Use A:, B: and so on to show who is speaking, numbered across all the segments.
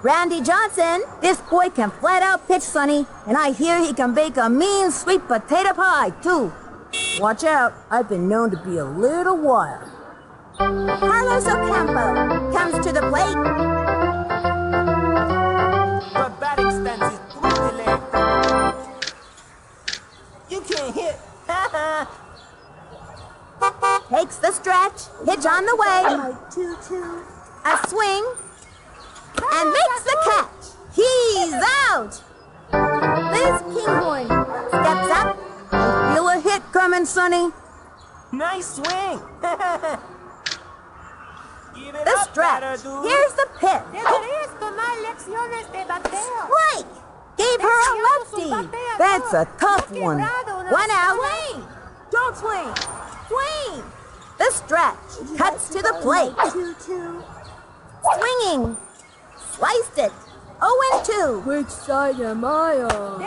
A: Randy Johnson, this boy can flat out pitch, Sonny, and I hear he can bake a mean sweet potato pie, too. Watch out, I've been known to be a little wild. Carlos Ocampo comes to the plate.
B: The batting stance is brutally. You can't hit.
A: Takes the stretch, pitch on the way. A swing, and makes the catch. He's out. Liz Kinghorn steps up. I feel a hit coming, Sonny.
B: Nice swing.
A: The stretch. Here's the pitch. Strike. Gave her a lefty. That's a tough one. 1 out.
B: Don't swing.
A: Swing. The stretch. Cuts to the plate. Swinging. Sliced it. 0-2.
C: Which side am I on?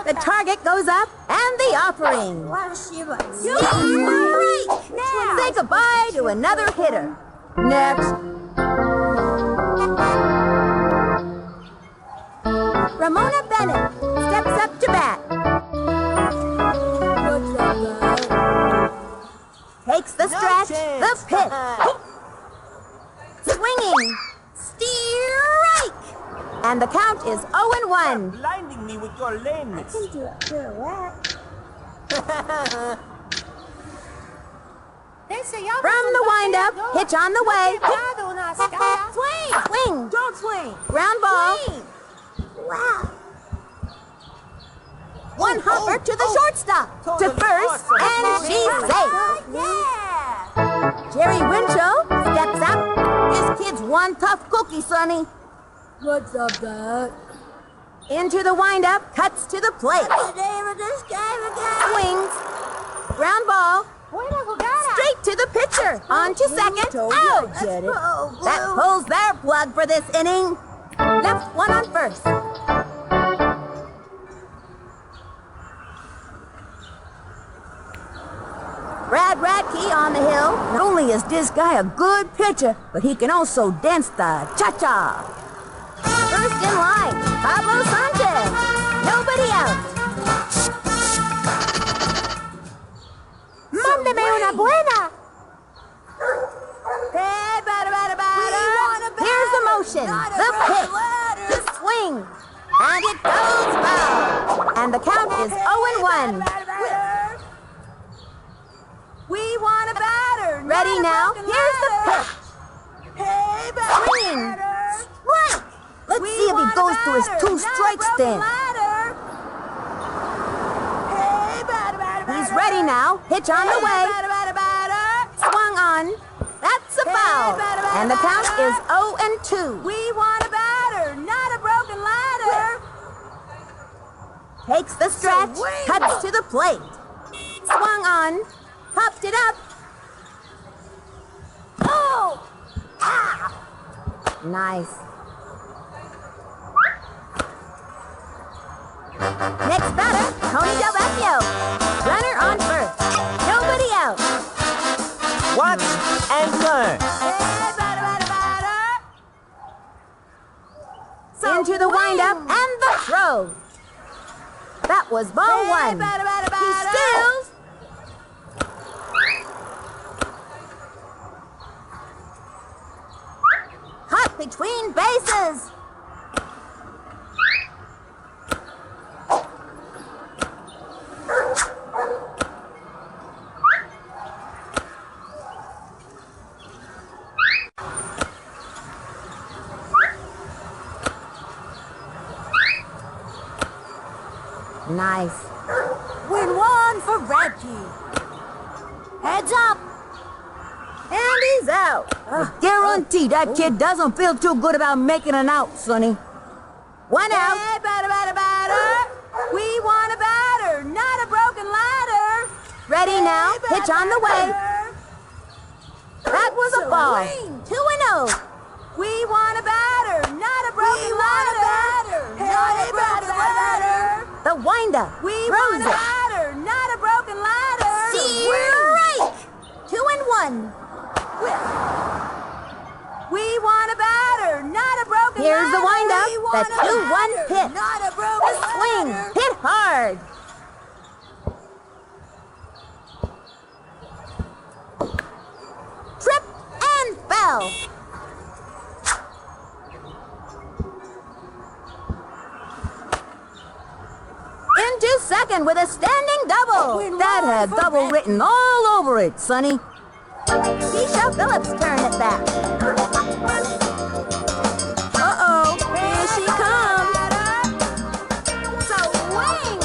A: The target goes up and the offering. Say goodbye to another hitter. Next. Ramona Bennett steps up to bat.
C: What's up, guy?
A: Takes the stretch, the pitch. Swinging. Strike. And the count is 0-1.
B: Blinding me with your lameness.
A: From the windup, pitch on the way.
B: Swing.
A: Swing.
B: Don't swing.
A: Ground ball.
B: Swing.
A: Wow. One hopper to the shortstop. To
B: Totally
A: first,
B: awesome.
A: and she's safe.
B: Yeah.
A: Jerry Winchell steps up. This kid's one tough cookie, Sonny.
C: What's up, Dad?
A: Into the windup, cuts to the plate. Swings. Ground ball. Straight to the pitcher. On to second. Out. That pulls their plug for this inning. Left one on first. Brad Radke on the hill. Not only is this guy a good pitcher, but he can also dance the cha-cha. First in line, Pablo Sanchez. Nobody out. Mándeme una buena. Hey, batter, batter, batter. Here's the motion, the pitch, the swing, and it goes foul. And the count is 0-1.
B: We want a batter.
A: Ready now? Here's the pitch.
B: Hey, batter.
A: Swing. Strike. Let's see if he goes to his 2 strike stand. He's ready now. Pitch on the way. Swung on. That's a foul. And the count is 0-2.
B: We want a batter, not a broken ladder.
A: Takes the stretch. Cuts to the plate. Swung on. Popped it up. Oh! Ah! Nice. Next batter, Tony Del Vecchio. Runner on first. Nobody out.
B: Watch and learn.
A: Into the windup and the throw. That was ball one. He steals. Hot between bases. Nice.
B: Win one for Radke.
A: Heads up. And he's out. Guarantee that kid doesn't feel too good about making an out, Sonny. 1 out.
B: Hey, batter, batter, batter. We want a batter, not a broken ladder.
A: Ready now.
B: Hey,
A: Pitch on the way.
B: batter.
A: That was a ball.
B: Swing.
A: 2-0.
B: We want a batter, not a broken ladder.
A: Hey,
B: Not a broken ladder.
A: The windup.
B: We
A: throws
B: want a
A: it.
B: batter, not a broken ladder.
A: Strike. 2-1. Here's the windup. The 2-1 pitch.
B: Not a
A: The
B: broken
A: swing.
B: ladder.
A: Hit hard. Tripped and fell. Into second with a standing double. That had double written all over it, Sonny. Keisha Phillips turned it back. Uh-oh, here she comes.
B: Swing.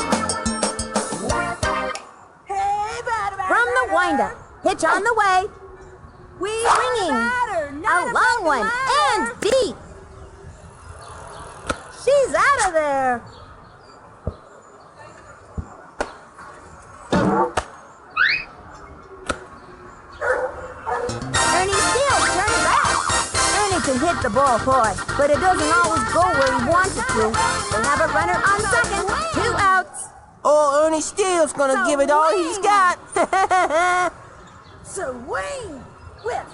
B: Hey, batter, batter,
A: From the windup, pitch on the way.
B: We
A: Swinging.
B: batter,
A: A
B: not
A: long
B: broken
A: one
B: ladder.
A: and deep. She's out of there. Ernie Steele turned back. Ernie can hit the ball hard, but it doesn't always go where he wants it to. They have a runner on second. 2 outs.
D: Oh, Ernie Steele's gonna give it all he's got.
B: Swing. Whip.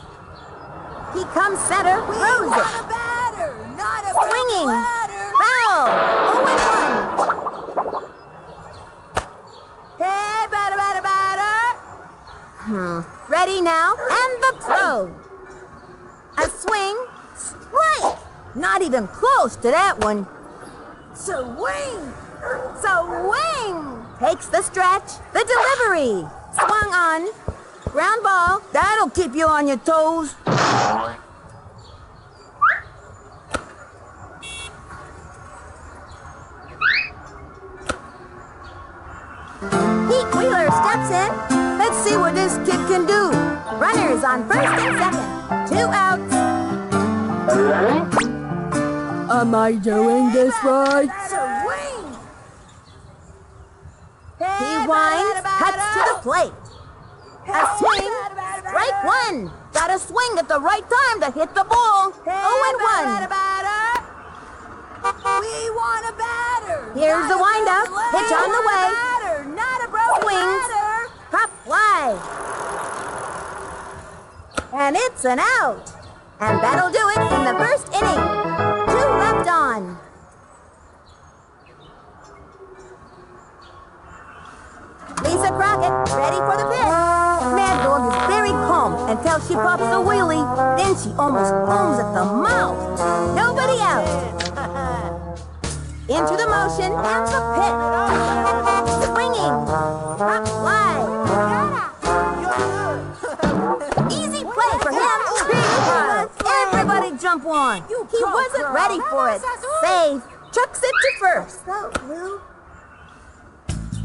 A: He comes center,
B: We
A: throws
B: want
A: it.
B: a batter, not a
A: Swinging.
B: broken ladder.
A: Foul. 0-1.
B: Hey, batter, batter, batter.
A: Ready now, and the throw. A swing, strike. Not even close to that one.
B: Swing. Swing.
A: Takes the stretch, the delivery. Swung on. Ground ball. That'll keep you on your toes. Pete Wheeler steps in. Let's see what this kid can do. Runners on first and second. 2 outs.
C: Am I doing this right?
B: Swing.
A: He winds, cuts to the plate. A swing, strike one. Got a swing at the right time to hit the ball. 0-1.
B: We want a batter.
A: Here's the windup. Pitch on the way.
B: Batter, not a broken
A: Swings.
B: ladder.
A: Pop fly. And it's an out. And that'll do it in the first inning. 2 left on. Lisa Crockett, ready for the pitch. Mad Dog is very calm until she pops a wheelie. Then she almost foams at the mouth. Nobody out. Into the motion and the pitch. Swinging. Pop fly. Easy play for him. Everybody jump on. He wasn't ready for it. Save. Chucks it to first.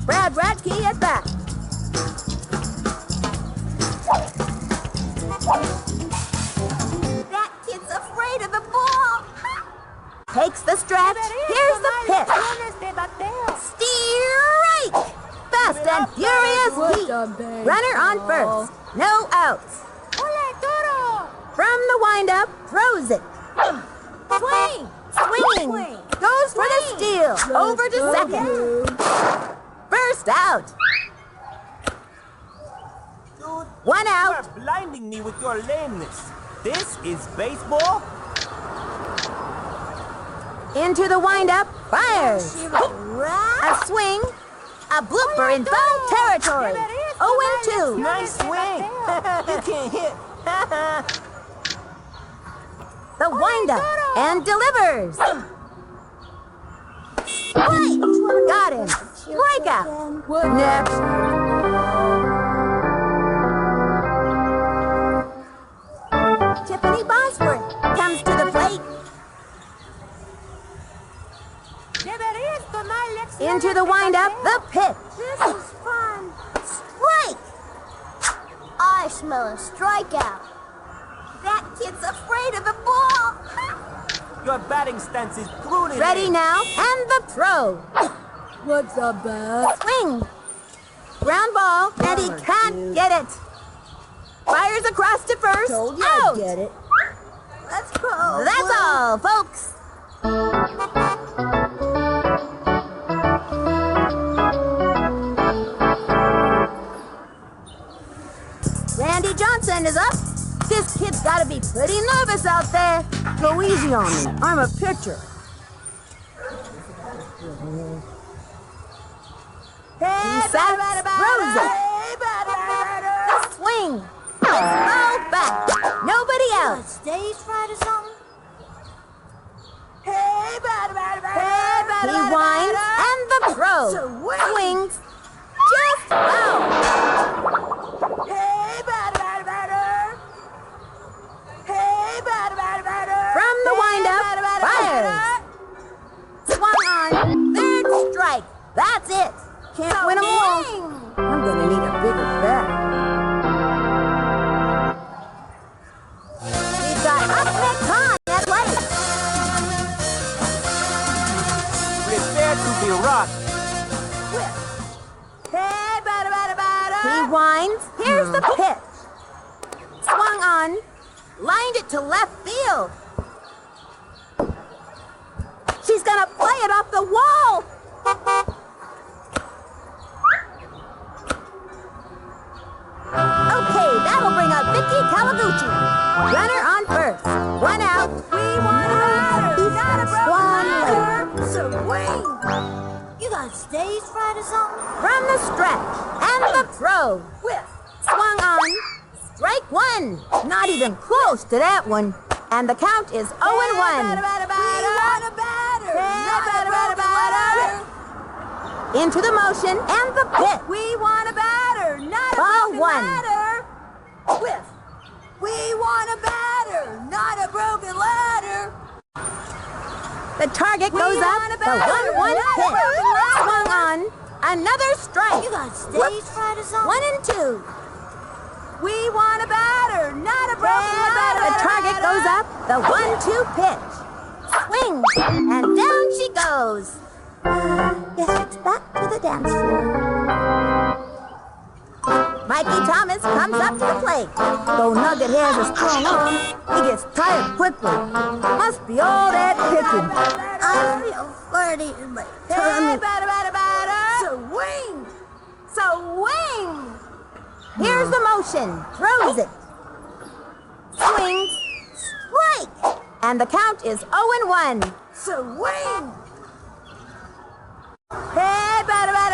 A: Brad Radke at bat. That kid's afraid of the ball. Takes the stretch. Here's the pitch. Strike! Fast and furious heat. Runner on first. No outs. From the windup, throws it. Swing! Swinging. Goes for the steal. Over to second. First out.
D: Dude,
A: 1
D: you
A: out.
D: are blinding me with your lameness. This is baseball?
A: Into the windup, fires. A swing. A blooper in foul territory. 0-2.
D: Nice swing. You can't hit.
A: The windup and delivers. Strike! Got him. Strikeout.
C: What
A: Next. Tiffany Bosworth comes to the plate. Into the windup, the pitch.
B: This is fun.
A: Strike! I smell a strikeout. That kid's afraid of the ball.
D: Your batting stance is brutally.
A: Ready now, and the throw.
C: What's a bat?
A: Swing. Ground ball, and he can't get it. Fires across to first. Out.
C: it.
B: Let's go.
A: That's all, folks. Randy Johnson is up. This kid's gotta be pretty nervous out there. Go easy on me. I'm a pitcher. He sets, throws it. The swing. It's fouled back. Nobody out.
B: Stage fright or something?
A: He winds and the throw. Swings. Just foul. From the windup, fires. Swung on. Third strike. That's it. Can't win them all. I'm gonna need a bigger bat. We've got up next on athletics.
D: Prepare to be rocked.
A: He winds. Here's the pitch. Swung on. Lined it to left field. She's gonna play it off the wall. Okay, that'll bring up Vicky Kawaguchi. Runner on first. One out.
B: We want a batter, not a broken ladder.
A: Swing.
B: You got stage fright or something?
A: From the stretch. And the throw. Swung on. Strike one. Not even close to that one. And the count is 0-1.
B: We want a batter, not a broken ladder.
A: Into the motion and the pitch.
B: We want a batter, not a
A: Ball
B: broken
A: one.
B: ladder. We want a batter, not a broken ladder.
A: The target goes up.
B: want a
A: The
B: batter,
A: 1-1
B: not a
A: pitch.
B: broken ladder.
A: Swung on. Another strike.
B: You got stage fright or something?
A: 1 and 2.
B: We want a batter, not a broken ladder.
A: The target goes up. The 1-2 pitch. Swing. And down she goes. Guess it's back to the dance floor. Mikey Thomas comes up to the plate. Though Nugget has a strong arm, he gets tired quickly. Must be all that pitching. I feel flirty in my tummy.
B: Swing.
A: Here's the motion. Throws it. Swings. Strike. And the count is 0-1.
B: Swing.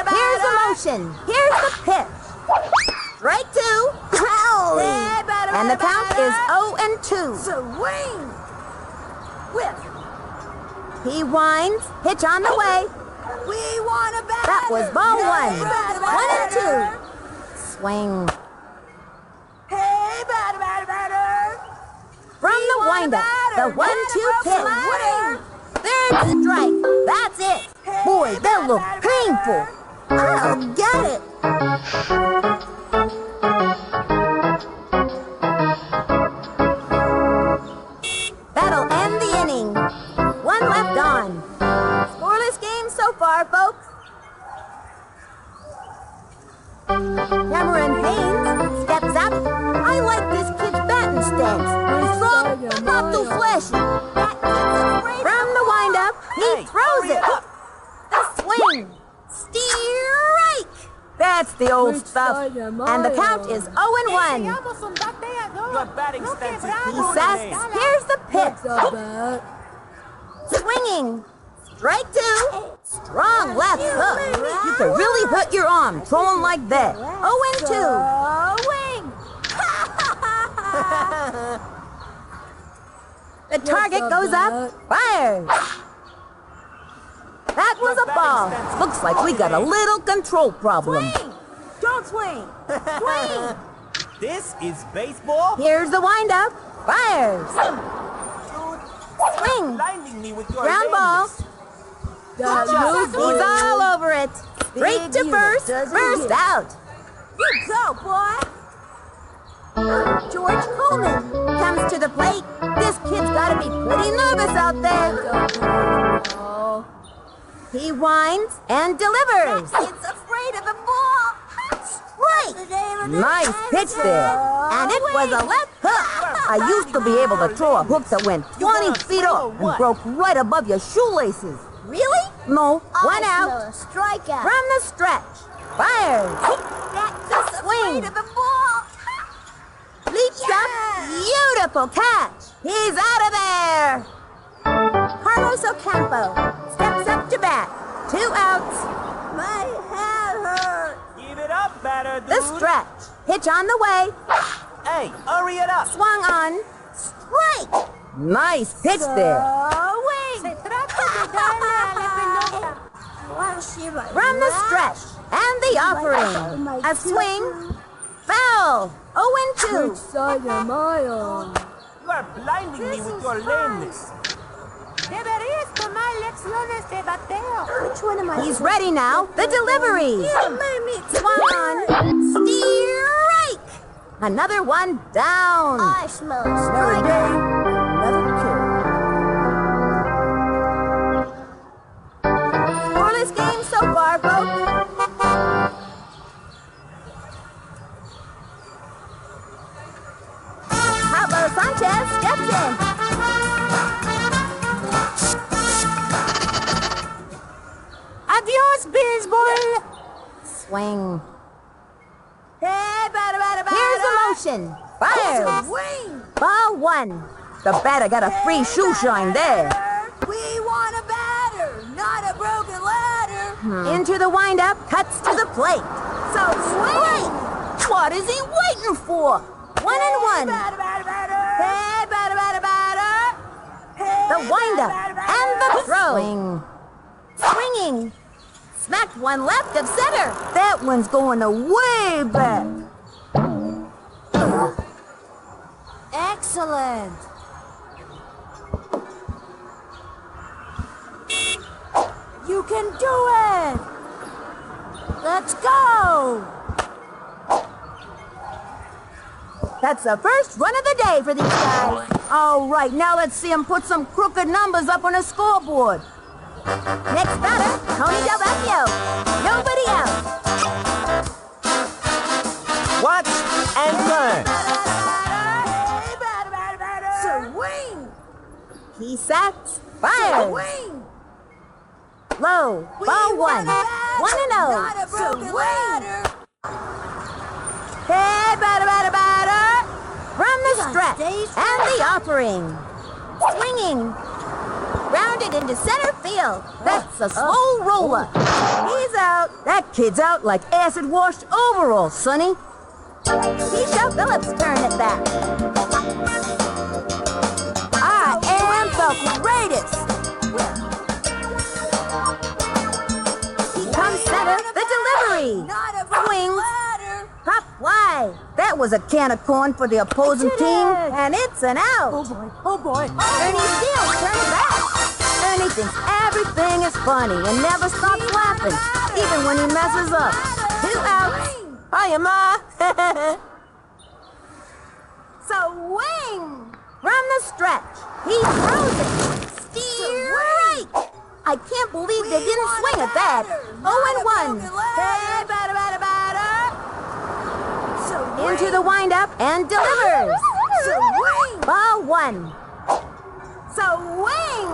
A: Here's the motion. Here's the pitch. Strike two. And the count is 0-2.
B: Swing.
A: He winds. Pitch on the way.
B: We want a batter.
A: That was ball one.
B: not a broken
A: 1 and
B: ladder.
A: 2. Swing.
B: Hey, batter.
A: From the windup. The 1-2 pitch. Third strike. That's it. Boy, that looked painful. I'll get it. That'll end the inning. 1 left on. Scoreless game so far, folks. Cameron Haynes steps up. I like this kid's batting stance. He's strong, but not too flashy. From the windup, he throws it. The swing. Strike. That's the old stuff. And the count is 0-1.
D: Your batting stance is
A: He says, here's the pitch. Swinging. Strike two. Strong left hook. You can really hurt your arm throwing like that. 0-2. The target goes up. Fires. That was a ball. Looks like we got a little control problem.
B: Don't swing. Swing.
D: This is baseball?
A: Here's the windup. Fires. Swing.
D: Blinding me with your
A: Ground ball.
D: lameness.
A: He's all over it. Straight to first. First out.
B: You go, boy.
A: George Coleman comes to the plate. This kid's got to be pretty nervous out there. He winds and delivers.
B: It's afraid of the ball.
A: Strike. Nice pitch there. And it was a left hook. I used to be able to throw a hook that went 20 feet up and broke right above your shoelaces.
B: Really?
A: No, 1 out.
B: Strikeout.
A: From the stretch. Fires.
B: That's
A: Swing.
B: afraid of the ball.
A: Leaps up. Triple catch. He's out of there. Carlos Ocampo steps up to bat. 2 outs.
B: My head hurts.
D: Give it up, batter, dude.
A: The stretch. Pitch on the way.
D: Hey, hurry it up.
A: Swung on. Strike. Nice pitch there.
B: Se trata de darle a la pelota.
A: From the stretch and the offering. A swing. Foul. 0-2.
C: Which side am I on?
D: You are blinding me with your lameness.
B: Deberías tomar lecciones de bateo. Which one am I?
A: He's ready now. The delivery. Swung on. Strike. Another one down.
B: I smell
A: Another day, another kill. Scoreless game so far, folks. Pablo Sanchez steps in.
B: Adios, baseball.
A: Swing.
B: Hey, batter.
A: Here's the motion. Fire.
B: Swing.
A: Ball 1. The batter got a free shoe shine there.
B: We want a batter, not a broken ladder.
A: Into the windup, cuts to the plate.
B: So swing.
A: What is he waiting for? 1-1.
B: Batter. Hey, batter. Hey,
A: The windup and the throw. Swinging. Smacked one left of center. That one's going way back.
B: Excellent. You can do it. Let's go.
A: That's the first run of the day for these guys. All right, now let's see him put some crooked numbers up on a scoreboard. Next batter, Tony Del Vecchio. Nobody out.
D: Watch and learn.
B: Hey, batter. Swing.
A: He sacks, fires.
B: Swing.
A: Low, ball 1. 1-0.
B: Not a broken ladder.
A: Hey, batter. From the stretch and the offering. Swinging. Rounded into center field. That's a slow roller. He's out. That kid's out like acid-washed overalls, Sonny. Keisha Phillips' turn at bat. I am the greatest. He comes center. The delivery.
B: Not a broken
A: Swings.
B: ladder.
A: Pop fly. That was a can of corn for the opposing team, and it's an out.
C: Oh boy.
A: Ernie Steele turning back. Ernie thinks everything is funny and never stops laughing, even when he messes up. 2 outs. Hiya, Ma.
B: So wing.
A: From the stretch, he throws it. Strike. I can't believe they didn't swing at that. 0-1.
B: Hey, batter. So
A: Into the windup and delivers.
B: wing.
A: Ball 1.
B: So wing.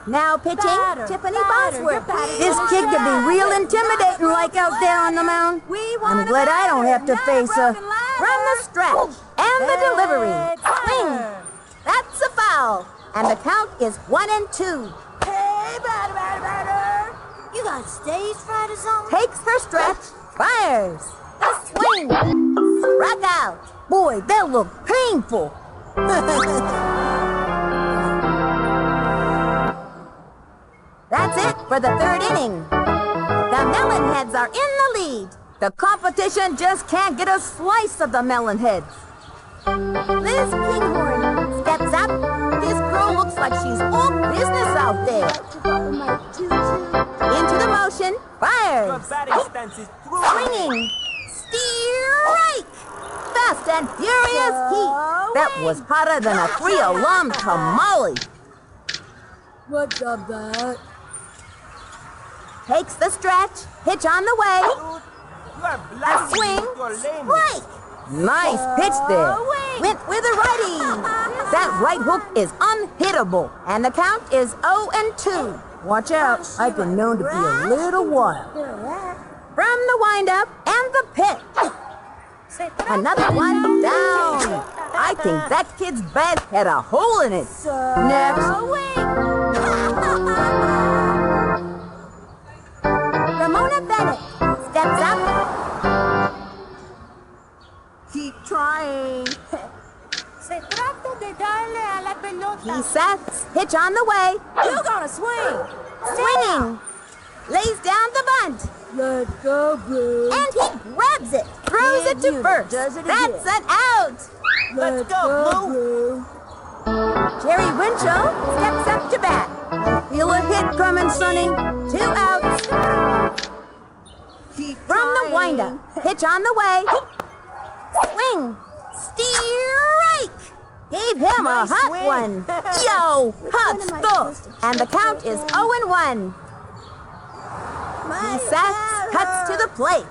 A: Now pitching, Tiffany Bosworth.
B: batter.
A: This kid could be real intimidating like out there on the mound. I'm glad I don't have to face her. From the stretch and the delivery. Swing. That's a foul. And the count is 1-2.
B: Hey, batter. You got stage fright or something?
A: Takes her stretch. Fires. A swing. Struck out. Boy, that looked painful. That's it for the 3rd inning. The Melonheads are in the lead. The competition just can't get a slice of the Melonheads. Liz Kinghorn steps up. This girl looks like she's all business out there. Into the motion.
D: Your
A: Fires.
D: batting stance is through.
A: Swinging. Strike. Fast and furious heat. That was hotter than a 3-alarm tamale.
C: What's up, that?
A: Takes the stretch. Pitch on the way.
D: You are
A: A
D: blinding
A: swing.
D: me with your lameness.
A: Strike. Nice pitch there. Went with a righty. That right hook is unhittable. And the count is 0-2. Watch out. I've been known to be a little wild. From the windup and the pitch. Another one down. I think that kid's bat had a hole in it. Next.
B: Ramona Bennett steps up. Keep trying. Se trata de darle a la pelota.
A: He sets. Pitch on the way.
B: You're gonna swing.
A: Swinging. Lays down the bunt.
C: Let go, Blue.
A: And he grabs it. Throws it to first.
B: Does it
A: That's an out.
D: Let's go, Blue.
A: Jerry Winchell steps up to bat. Feel a hit coming, Sonny. 2 outs.
B: Keep
A: From the
B: trying.
A: windup. Pitch on the way. Swing. Strike. Gave him
D: Nice
A: a hot
D: swing.
A: one. Yo, hot stuff. And the count is 0-1. He sets, cuts to the plate.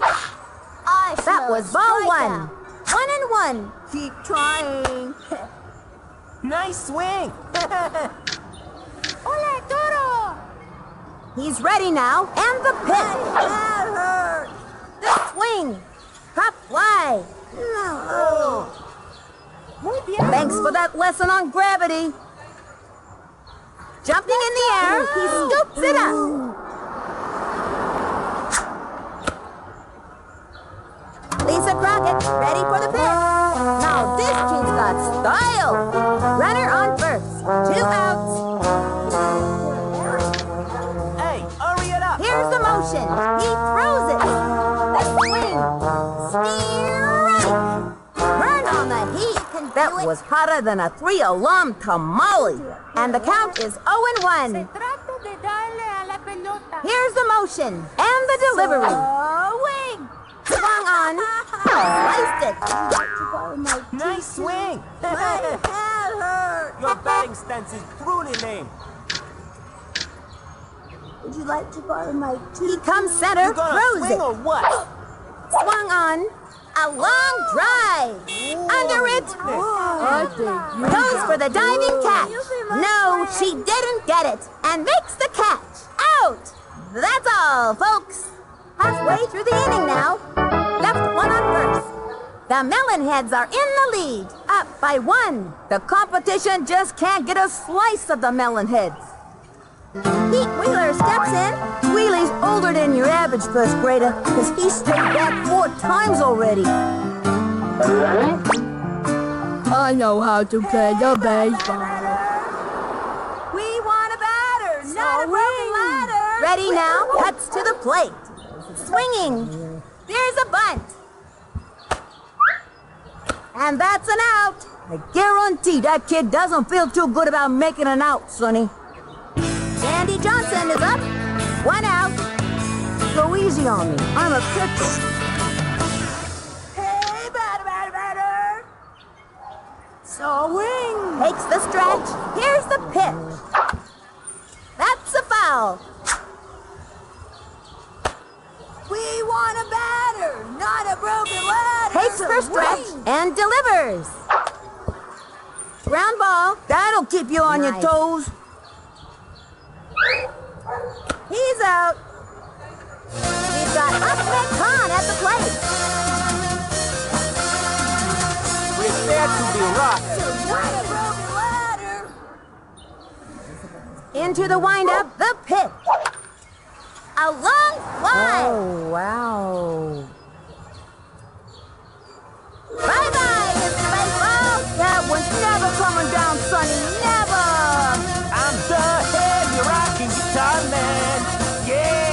A: That was ball 1. 1-1.
B: Keep trying.
D: Nice swing.
B: Ole, Toro!
A: He's ready now. And the pitch.
B: That hurt.
A: The swing. Pop fly.
B: Oh. Muy bien.
A: Thanks for that lesson on gravity. Jumping in the air, he scoops it up. Lisa Crockett, ready for the pitch. Now this kid's got style. Runner on first. 2 outs.
D: Hey, hurry it up.
A: Here's the motion. He throws it. The swing. Strike. Turn on the heat. That was hotter than a 3-alarm tamale. And the count is 0-1.
B: Trata de darle a la pelota.
A: Here's the motion and the delivery.
B: Wing.
A: Swung on. Sliced it.
D: Nice swing.
B: My head hurt.
D: Your batting stance is truly lame.
B: Would you like to borrow my
A: He comes center,
D: You gonna
A: throws
D: swing
A: it.
D: or what?
A: Swung on. A long drive. Under it.
C: I think you
A: Goes for the diving catch. No, she didn't get it. And makes the catch. Out. That's all, folks. Halfway through the inning now. Left 1 on first. The Melonheads are in the lead. Up by 1. The competition just can't get a slice of the Melonheads. Pete Wheeler steps in. Wheeler's older than your average first grader because he stayed back 4 times already.
C: I know how to play the baseball.
B: We want a batter, not a broken ladder.
A: Ready now, cuts to the plate. Swinging. There's a bunt. And that's an out. I guarantee that kid doesn't feel too good about making an out, Sonny. Sandy Johnson is up. 1 out. Go easy on me. I'm a pitcher.
B: Hey, batter.
A: Swing. Takes the stretch. Here's the pitch. That's a foul.
B: We want a batter, not a broken ladder.
A: Takes for stretch and delivers. Ground ball. That'll keep you on your toes. He's out. We've got Ahmed Khan at the plate.
D: Prepare to be rocked.
B: Not a broken ladder.
A: Into the windup, the pitch. A long fly.
C: Oh, wow.
A: Bye-bye, Mr. Baseball. That one's never coming down, Sonny. Never.
D: I'm the heavy rocking guitar man. Yeah.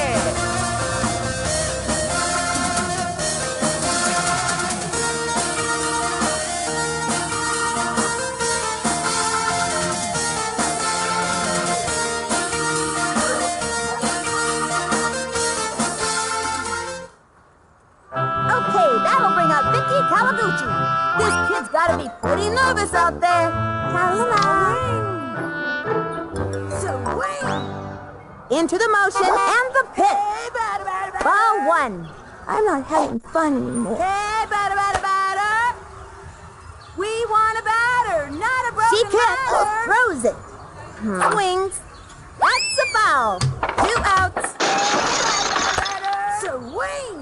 A: Okay, that'll bring up Vicky Kawaguchi. This kid's gotta be pretty nervous out there. Into the motion and the pitch.
B: Hey, batter.
A: Ball 1. I'm not having fun anymore.
B: Hey, batter. We want a batter, not a broken
A: She kicks,
B: ladder.
A: throws it. Swings. That's a foul. 2 outs.
B: Swing.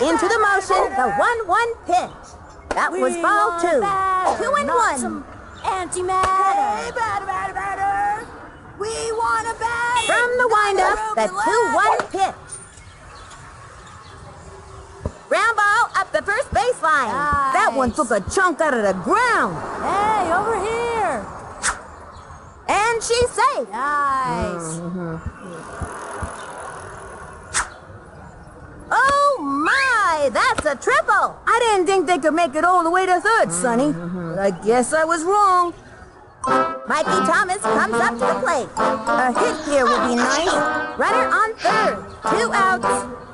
A: Into the motion, the 1-1 pitch. That was ball 2. 2 and 1.
B: Some antimatter. Hey, batter. We want a batter.
A: From the windup, the 2-1 pitch. Ground ball up the first baseline.
B: Nice.
A: That one took a chunk out of the ground.
B: Hey, over here.
A: And she's safe.
B: Nice.
A: Oh my, that's a triple. I didn't think they could make it all the way to third, Sonny. But I guess I was wrong. Mikey Thomas comes up to the plate. A hit here would be nice. Runner on third. 2 outs.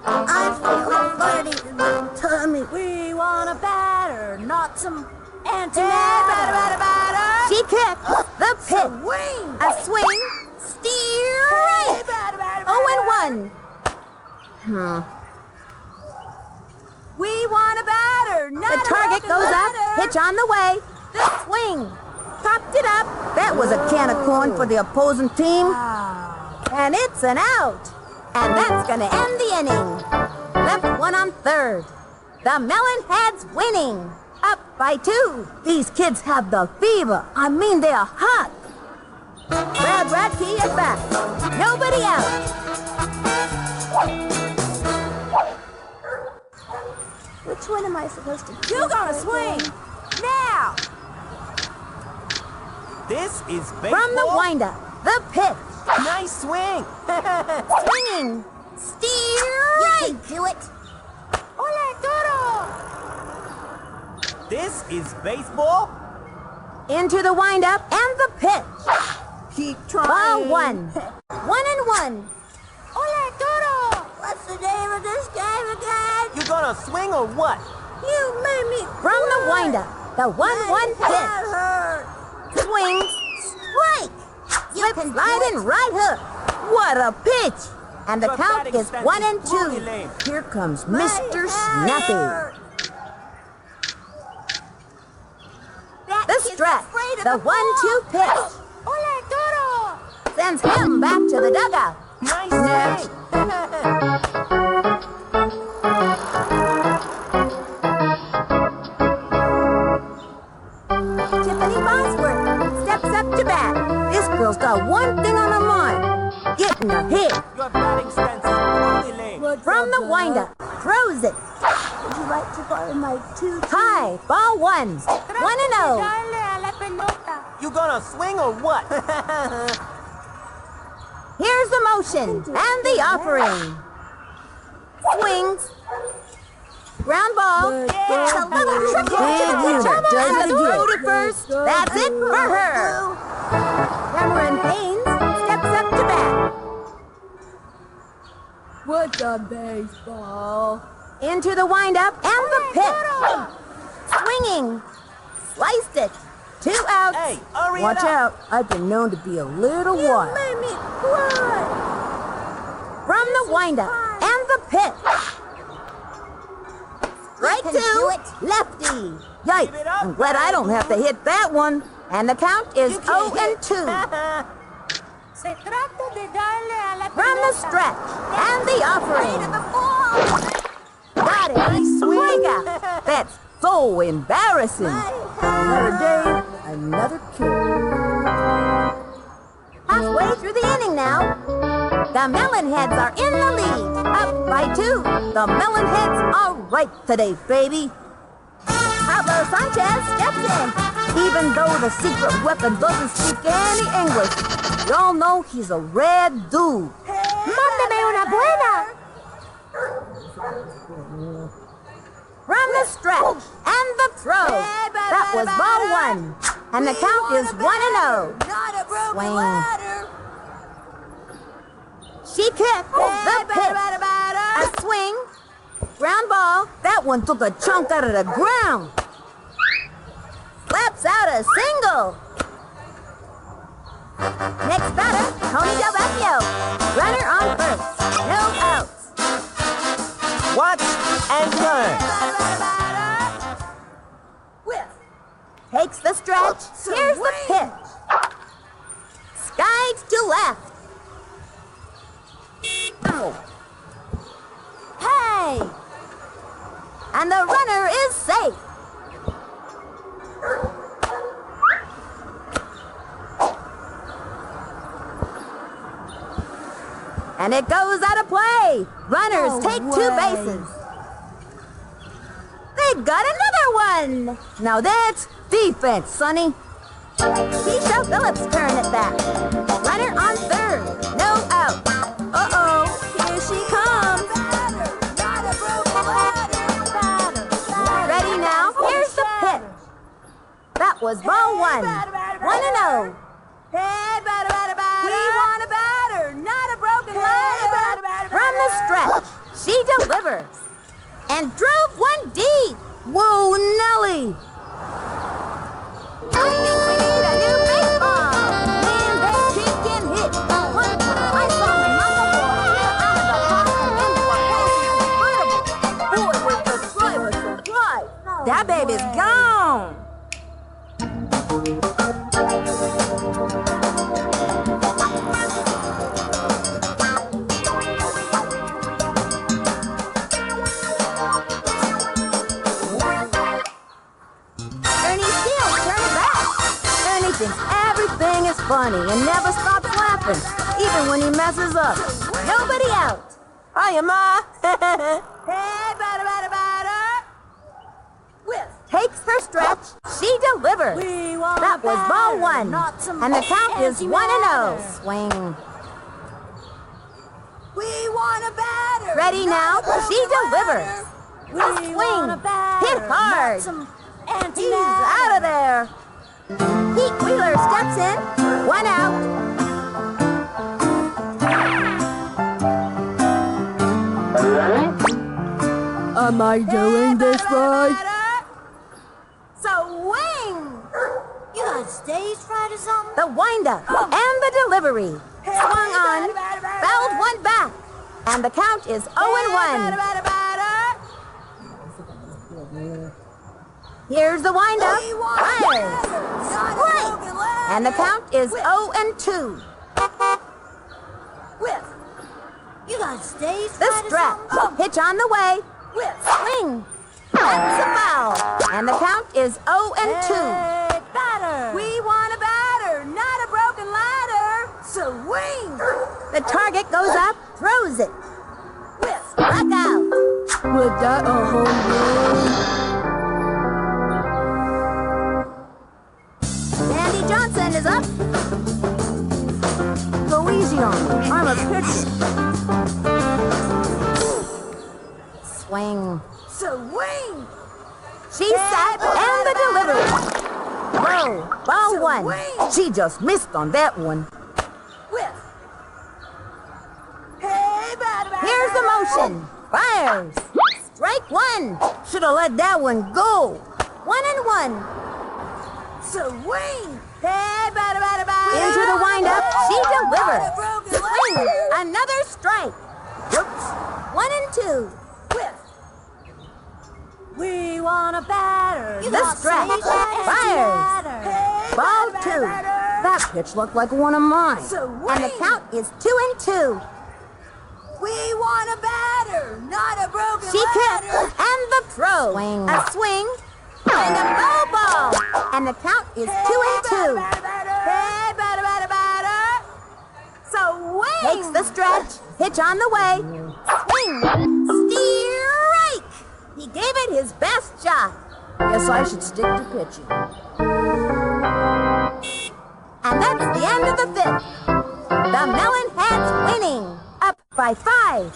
A: I feel funny in my tummy.
B: We want a batter, not some antimatter.
A: Hey, batter. She kicks the pitch.
B: Swing.
A: A swing. Steer right. 0 and 1.
B: We want a batter, not
A: The
B: a
A: target
B: broken
A: goes
B: ladder.
A: up. Pitch on the way. The swing. Popped it up. That was a can of corn for the opposing team.
B: Wow.
A: And it's an out. And that's going to end the inning. Left one on third. The Melonheads winning. Up by 2. These kids have the fever. I mean, they're hot. Brad Radke is back. Nobody out.
B: Which one am I supposed to do? You're gonna swing. Now.
D: This is baseball.
A: From the windup, the pitch.
D: Nice swing.
A: Swinging. Steer right.
B: Do it. Ole, Toro.
D: This is baseball.
A: Into the windup and the pitch.
B: Keep trying.
A: Ball 1. 1 and 1.
B: Ole, Toro. What's the name of this game again?
D: You gonna swing or what?
B: You made me
A: From the windup, the 1-1 pitch.
B: hurt.
A: Swings. Strike. Slip sliding right hook. What a pitch. And the
D: Your
A: count
D: batting
A: is
D: stance
A: 1
D: is
A: and
D: truly
A: 2.
D: lame.
A: Here comes Mr. Snappy. The stretch. The 1-2 pitch.
B: Ole, Toro.
A: Sends him back to the dugout.
D: Nice swing.
A: Tiffany Bosworth steps up to bat. This girl's got one thing on her mind. Getting a hit.
D: Your batting stance is truly lame.
A: From the windup. Throws it.
B: Would you like to borrow my 2
A: High. Ball 1. 1 and 0.
D: You gonna swing or what?
A: Here's the motion and the offering. Swings. Ground ball. It's a little tricky to the pitcher. And the throw to first. That's it for her. Cameron Haynes steps up to bat.
C: What's a baseball?
A: Into the windup and the pitch. Swinging. Sliced it. 2 outs.
D: Hey, hurry it
A: Watch
D: up.
A: out. I've been known to be a little wild.
B: Made me cry.
A: From the windup and the pitch. Strike 2. Lefty. Yikes.
D: it up,
A: I'm glad I don't have to hit that one. And the count is
D: You
A: 0
D: can't
A: and
D: hit.
A: 2. From the stretch and the offering. Got it. Strikeout. That's so embarrassing. Another day, another kill. Halfway through the inning now. The Melonheads are in the lead. Up by 2. The Melonheads are right today, baby. Pablo Sanchez steps in. Even though the secret weapon doesn't speak any English, y'all know he's a rad dude. Mándeme una buena. From the stretch and the throw. That was ball 1. And the count is 1 and 0.
B: Not a broken
A: Swing.
B: ladder.
A: She kicked the pitch. A swing. Ground ball. That one took a chunk out of the ground. Slaps out a single. Next batter, Tony Del Vecchio. Runner on first. No outs.
D: Watch and learn.
A: Whiff. Takes the stretch. Here's the pitch. Skies to left. Oh. Hey! And the runner is safe. And it goes out of play. Runners take 2 bases. They got another one. Now that's defense, Sonny. Keisha Phillips' turn at bat. Runner on third. No out. Uh-oh. Here she comes. Ready now? Here's the pitch. That was ball 1. 1-0.
B: Hey, batter, batter, batter. We want a batter, not a broken ladder.
A: From the stretch, she delivers and drove one deep. Whoa, Nellie! I think we need a new baseball. Man, that kid can hit. One time I saw my mama walk out of the park and into a passing convertible. Boy, was the driver surprised. That baby's gone. Everything is funny and never stops laughing, even when he messes up. Nobody out.
B: Hiya, Ma. Hey, batter, batter, batter. Whiff.
A: Takes her stretch. She delivers. That was ball 1. And the count is 1-0. Swing.
B: We want a batter.
A: Ready now? She delivers. A swing. Hit hard. He's out of there. Pete Wheeler steps in. 1 out.
C: Am I doing this right?
B: So wing. You got stage fright or something?
A: The windup and the delivery. Swung on. Fouled one back. And the count is 0-1. Here's the windup. Fires. Strike. And the count is 0-2.
B: Whiff. You got stage
A: The
B: fright or
A: stretch.
B: something?
A: Pitch on the way.
B: Whiff.
A: Swing. That's a foul. And the count is 0-2.
B: Hey, batter. We want a batter, not a broken ladder. So wing.
A: The target goes up, throws it.
B: Whiff.
A: Struck out.
C: Was that a home run?
A: Sandy Johnson is up. Go easy on me. I'm a pitcher. Swing.
B: So wing.
A: She sat and the delivery. Whoa, ball 1. She just missed on that one.
B: Whiff. Hey, batter, batter.
A: Here's the motion. Fires. Strike 1. Should have let that one go. 1-1.
B: So wing. Hey, batter, batter, batter.
A: Into the windup. She delivers.
B: Broken
A: Swing.
B: ladder.
A: Another strike. Whoops. 1-2.
B: Whiff. We want a batter.
A: The stretch. Fires.
B: Hey,
A: Ball
B: batter,
A: 2.
B: batter, batter.
A: That pitch looked like one of mine.
B: So
A: And the
B: wing.
A: count is 2-2.
B: We want a batter, not a broken
A: She
B: ladder.
A: kicks and the throw. A swing and a foul ball. And the count is 2-2.
B: Hey, batter, batter, batter. So wing.
A: Takes the stretch. Pitch on the way. Swing. Strike. He gave it his best shot. Guess I should stick to pitching. And that's the end of the 5th. The Melon Hats winning. Up by 5.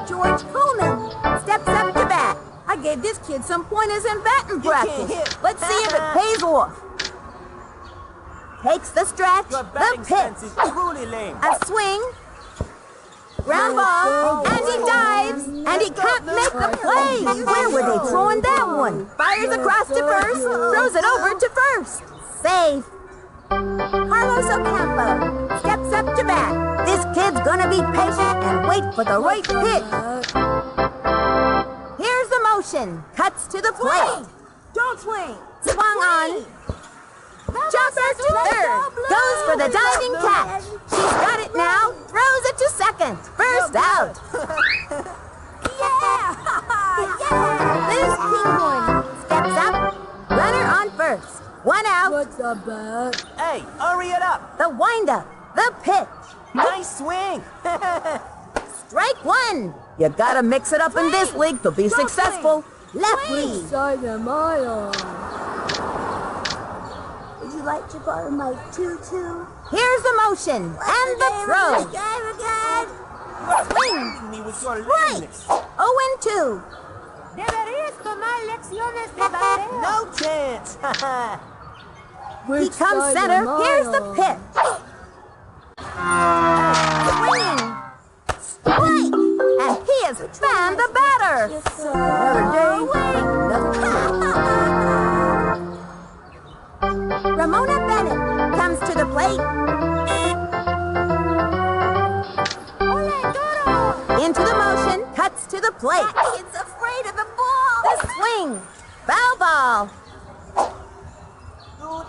A: George Coleman steps up to bat. I gave this kid some pointers in batting practice.
B: hit.
A: Let's see if it pays off. Takes the stretch,
D: Your
A: the
D: batting stance
A: pitch,
D: is truly lame.
A: a swing, ground ball, and he dives, and he can't make the play. Where were they throwing that one? Fires across to first, throws it over to first. Safe. Carlos Ocampo steps up to bat. This kid's gonna be patient and wait for the right pitch. Here's the motion. Cuts to the plate.
B: Don't swing.
A: Swung on. Jumper to third. Goes for the diving catch. She's got it now. Throws it to second. First out.
B: Yeah! Yeah!
A: Liz Kinghorn steps up. Runner on first. 1 out.
C: What's a bat?
D: Hey, hurry it up.
A: The windup the pitch.
D: Nice swing.
A: Strike one. You gotta mix it up in this league to be successful. Left lead.
C: Inside the mile.
B: Would you like to borrow my tutu?
A: Here's the motion and the throw.
D: Swing me with your lameness.
A: 0-2.
B: Deberías tomar lecciones de bateo.
D: No chance.
A: He
C: Which
A: comes
C: side
A: center.
C: the
A: Here's the
C: mile?
A: pitch. Swinging. Strike. And he has found the batter. Another day. Ramona Bennett comes to the plate. Into the motion, cuts to the plate.
B: That kid's afraid of the ball.
A: The swing. Foul ball.
D: Dude,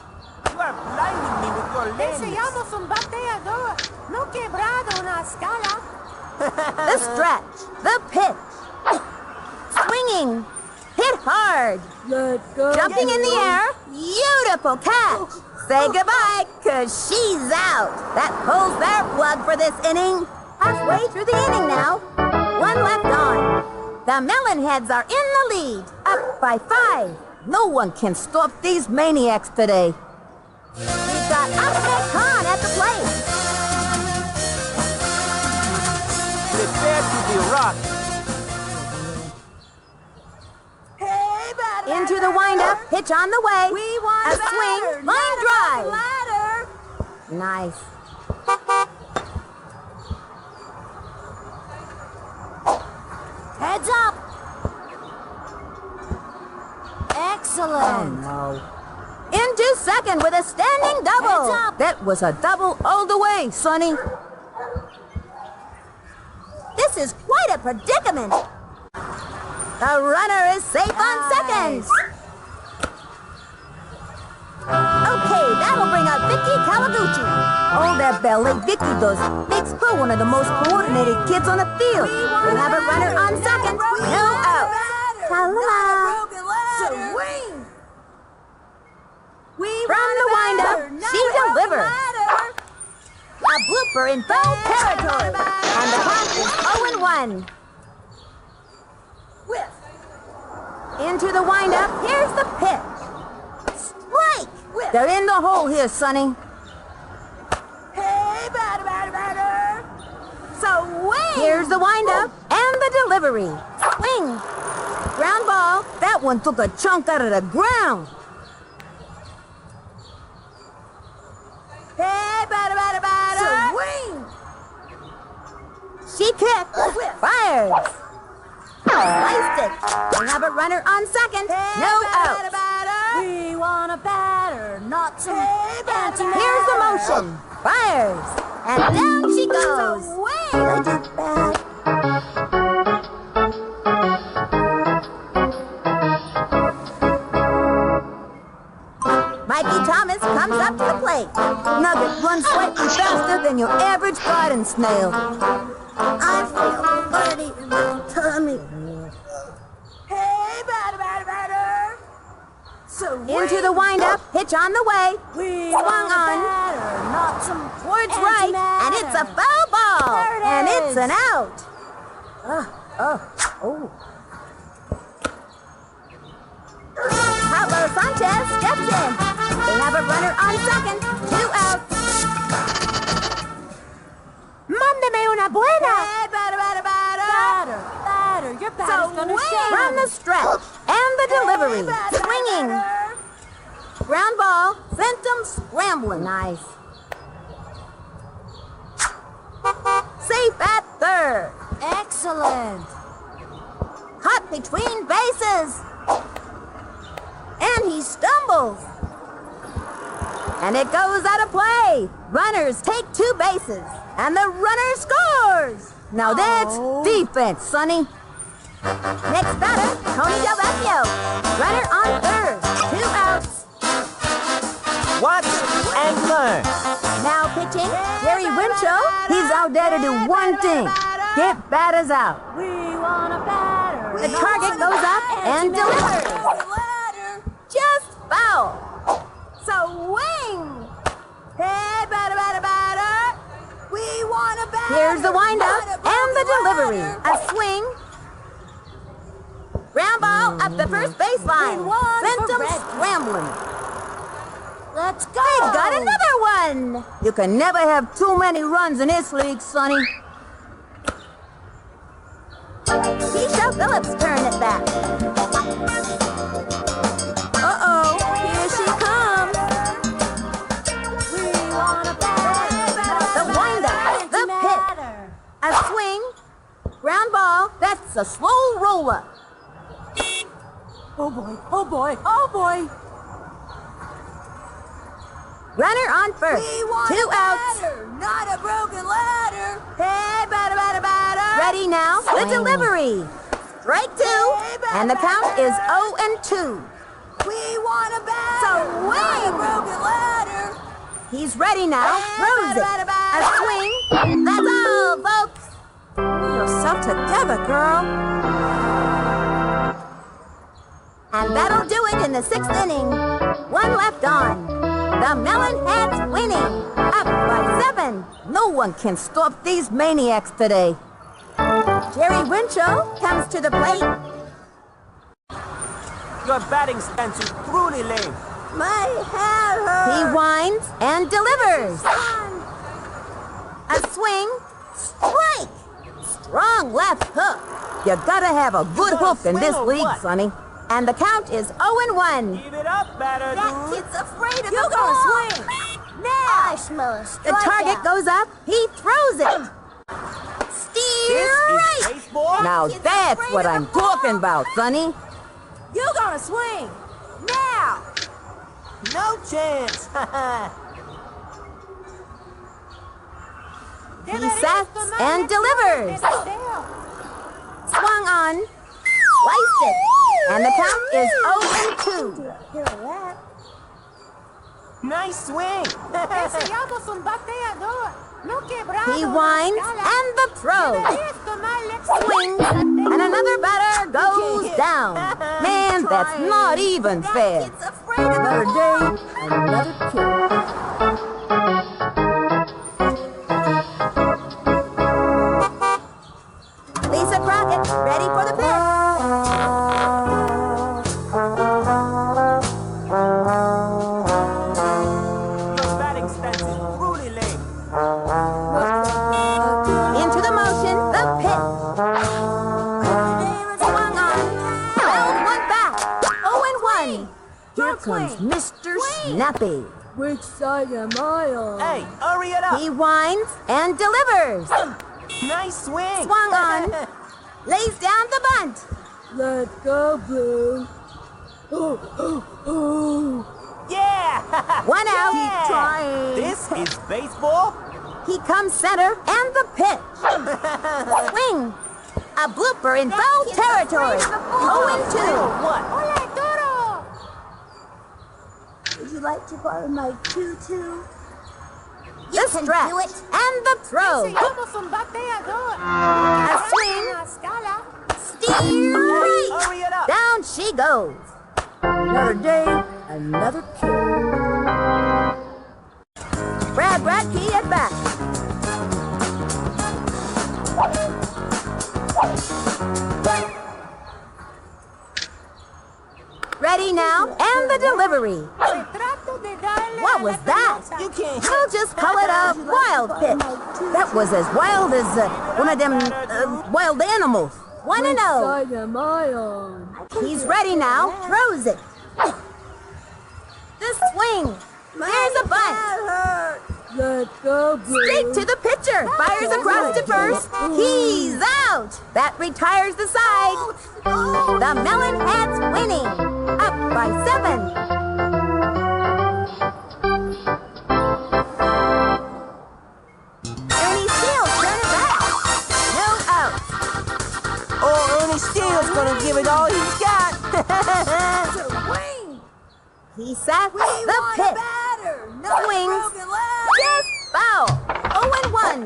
D: you are blinding me with your lameness.
B: Enseñamos un bateador, no quebrado una escala.
A: The stretch. The pitch. Swinging. Hit hard.
C: Let go.
A: Jumping in the air. Beautiful catch. Say goodbye, 'cause she's out. That pulls their plug for this inning. Halfway through the inning now. One left on. The Melonheads are in the lead. Up by 5. No one can stop these maniacs today. We've got Ahmed Khan at the plate.
D: Prepare to be rocked.
B: Hey, batter.
A: Into the windup. Pitch on the way.
B: We want
A: a
B: batter,
A: swing.
B: not
A: Line
B: a
A: drive.
B: ladder.
A: Nice.
B: Heads up. Excellent.
A: No. Into second with a standing double.
B: Heads up.
A: That was a double all the way, Sonny. This is quite a predicament. The runner is safe on second. Okay, that'll bring out Vicky Kawaguchi. Oh, that ballet Vicky does makes her one of the most coordinated kids on the field. We'll have a runner on second. No out. Ta-la-la.
B: Swing.
A: From the windup, she delivers. A blooper in foul territory. And the count is 0-1. Into the windup, here's the pitch. Strike! They're in the hole here, Sonny.
B: Hey, batter. So wing.
A: Here's the windup and the delivery. Swing. Ground ball. That one took a chunk out of the ground.
B: Hey, batter.
A: So
B: Swing.
A: She kicked. Fires. Sliced it. We have a runner on second. No out.
B: We want a batter, not some anti.
A: Here's the motion. Fires. And down she goes.
B: Swing.
A: Mikey Thomas comes up to the plate. Nugget runs slightly faster than your average garden snail.
B: I feel funny in my tummy. Hey, batter. So
A: Into the windup, pitch on the way.
B: we
A: Swung
B: want a
A: on.
B: batter, not some
A: Towards right, and it's a foul ball.
B: There it
A: And
B: is.
A: it's an out. Oh. Pablo Sanchez steps in. They have a runner on second. 2 outs.
B: Mándeme una buena. Hey, batter. Your batter's gonna shake.
A: From the stretch and the delivery. Swinging. Ground ball. Sent them scrambling. Nice. Safe at third.
B: Excellent.
A: Caught between bases. And he stumbles. And it goes out of play. Runners take 2 bases. And the runner scores. Now that's defense, Sonny. Next batter, Tony Del Vecchio. Runner on third. 2 outs.
D: Watch and learn.
A: Now pitching, Jerry Winchell. He's out there to do one thing. Get batters out.
B: We want a batter.
A: The target goes up and delivers. Just foul. So wing.
B: Hey, batter. We want a batter.
A: Here's the windup
B: not a
A: and
B: broken
A: the delivery.
B: ladder.
A: A swing. Ground ball up the first baseline.
B: And one
A: Sent
B: for
A: him
B: Radke.
A: scrambling.
B: Let's go.
A: They got another one. You can never have too many runs in this league, Sonny. Keisha Phillips turn at bat.
B: Uh-oh, here she comes. We want a batter.
A: The windup, the pitch, a swing, ground ball. That's a slow roller.
B: Oh boy, oh boy, oh boy.
A: Runner on first.
B: We want
A: 2
B: a
A: outs.
B: batter, not a broken ladder.
A: Hey, batter, batter, batter. Ready now. The delivery. Strike 2, and the count is 0-2.
B: We want a batter,
A: So
B: not a
A: wing.
B: broken ladder.
A: He's ready now. Throws it. A swing. That's all, folks.
B: Pull yourself together, girl.
A: And that'll do it in the 6th inning. 1 left on. The Melon Hats winning. Up by 7. No one can stop these maniacs today. Jerry Winchell comes to the plate.
D: Your batting stance is truly lame.
B: My hair hurts.
A: He winds and delivers. A swing. Strike. Strong left hook. You gotta have a good hook in this
D: swing or
A: league,
D: what?
A: Sonny. And the count is 0-1.
D: Give it up, batter,
B: That
D: dude.
B: kid's afraid of
A: You
B: the
A: gonna
B: ball.
A: swing.
B: Now. I smell a
A: The target goes up. He throws it. Steer
D: This
A: right.
D: is baseball.
A: Now
B: Kid's
A: that's
B: afraid
A: what
B: of the
A: I'm
B: ball.
A: talking about, Sonny.
B: You gonna swing. Now.
D: No chance.
A: He sets and delivers. Swung on. Sliced it. And the count is 0-2.
D: Nice swing.
A: He winds and the throw. Swings. And another batter goes down. Man, that's not even fair.
B: Kid's afraid of
A: Another
B: the
A: day,
B: ball.
A: another kill. Lisa Crockett, ready for the pitch.
D: Your batting stance is truly lame.
A: Into the motion, the pitch. Swung on. Held one back. 0-1. Here comes Mr. Snappy.
C: Which side am I on?
D: Hey, hurry it up.
A: He winds and delivers.
D: Nice swing.
A: Swung on. Lays down the bunt.
C: Let's go, Blue. Oh, oh, oh.
D: Yeah.
A: 1 out.
D: Yeah.
A: Trying.
D: This is baseball.
A: He comes center and the pitch. Swing. A blooper in foul territory. 0-2.
D: What?
B: Would you like to borrow my tutu?
A: The stretch and the throw. A swing. Steer right.
D: Hurry it up.
A: Down she goes. Another day, another kill. Brad Radke at bat. Ready now, and the delivery. What was that?
D: You can't.
A: We'll just call it a wild pitch. That was as wild as one of them wild animals. 1-0.
C: Which side am I on?
A: He's ready now. Throws it. The swing. Here's a bunt.
C: Let's go, Blue.
A: Straight to the pitcher. Fires across to first. He's out. That retires the side. The Melon Hats winning. Up by 7. Ernie Steele turn it back. No out.
D: Oh, Ernie Steele's gonna give it all he's got.
A: He sets the pitch. Swings. Just foul. 0-1.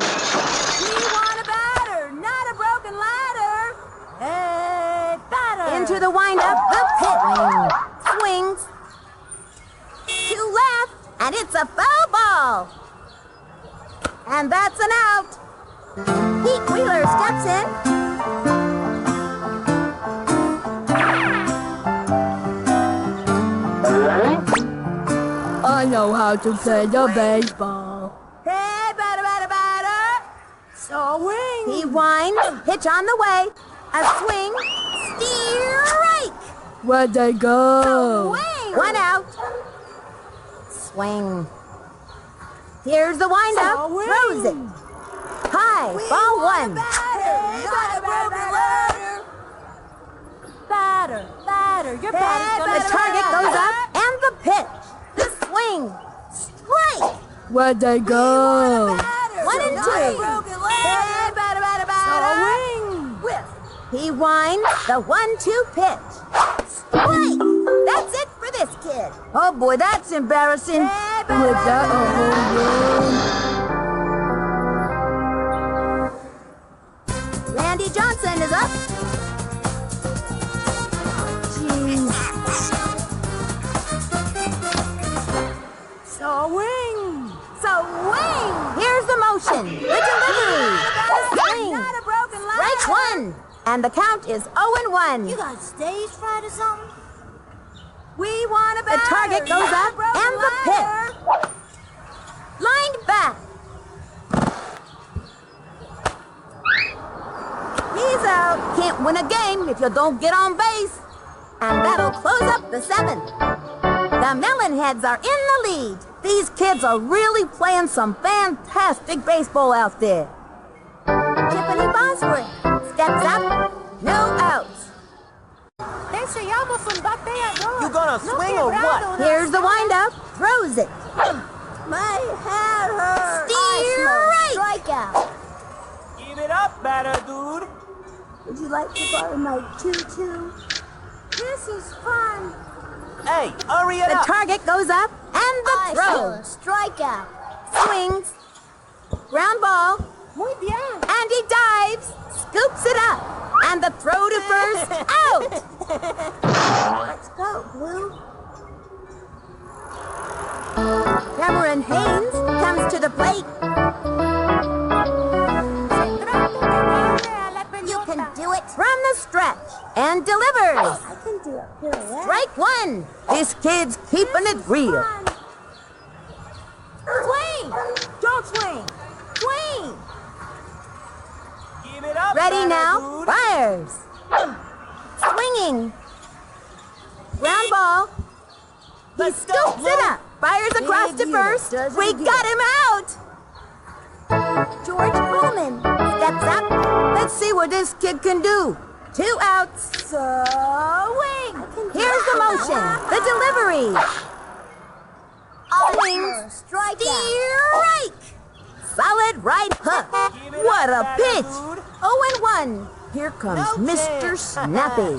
B: We want a batter, not a broken ladder. Hey, batter.
A: Into the windup, the pitch. Swings. To left, and it's a foul ball. And that's an out. Pete Wheeler steps in.
C: I know how to play the baseball.
B: Hey, batter. Swing.
A: He winds, pitch on the way. A swing, strike.
C: Where'd they go?
B: Swing.
A: One out. Swing. Here's the windup.
B: Swing.
A: Throws it. High, ball one.
B: Batter. Your batter's
A: The
B: gonna
A: target goes up, and the pitch. The swing, strike.
C: Where'd they go?
A: 1 and 2.
B: Hey, batter. Swing.
A: Whiff. He winds the 1-2 pitch. Strike. That's it for this kid. Oh boy, that's embarrassing.
C: Was that a home run?
A: Randy Johnson is up.
B: Swing.
A: Here's the motion. The delivery. The swing.
B: Not a broken ladder.
A: Strike one. And the count is 0-1.
B: You got stage fright or something? We want a
A: The target goes up and the pitch. Lined back. He's out. Can't win a game if you don't get on base. And that'll close up the 7th. The Melonheads are in the lead. These kids are really playing some fantastic baseball out there. Tiffany Bosworth steps up. No outs.
D: You gonna swing or what?
A: Here's the windup. Throws it.
B: My head hurts.
A: Strikeout.
D: Give it up, batter dude.
B: Would you like to borrow my tutu? This is fun.
D: Hey, hurry it
A: The
D: up.
A: target goes up and the throw.
B: Strikeout.
A: Swings. Ground ball.
B: Muy bien.
A: And he dives. Scoops it up. And the throw to first. Out.
B: Let's go, Blue.
A: Cameron Haynes comes to the plate.
B: You can do it.
A: From the stretch. And delivers.
B: I can do a pirouette.
A: Strike one. This kid's keeping it real.
B: Swing. Don't swing. Swing.
D: Give it up,
A: Ready
D: batter
A: now.
D: dude.
A: Fires. Swinging. Ground ball. He
D: Let's go,
A: scoops it
D: Blue.
A: up. Fires across
B: Big
A: to
B: unit.
A: first.
B: Does it
A: We
B: again.
A: got him out. George Coleman steps up. Let's see what this kid can do. 2 outs.
B: Swing.
A: Here's the motion. The delivery.
B: Swing. Strike.
A: Strike. Solid right hook.
D: Give it
A: What
D: up,
A: a
D: batter
A: pitch.
D: dude.
A: 0-1. Here comes
D: No
A: Mr.
D: chance.
A: Snappy.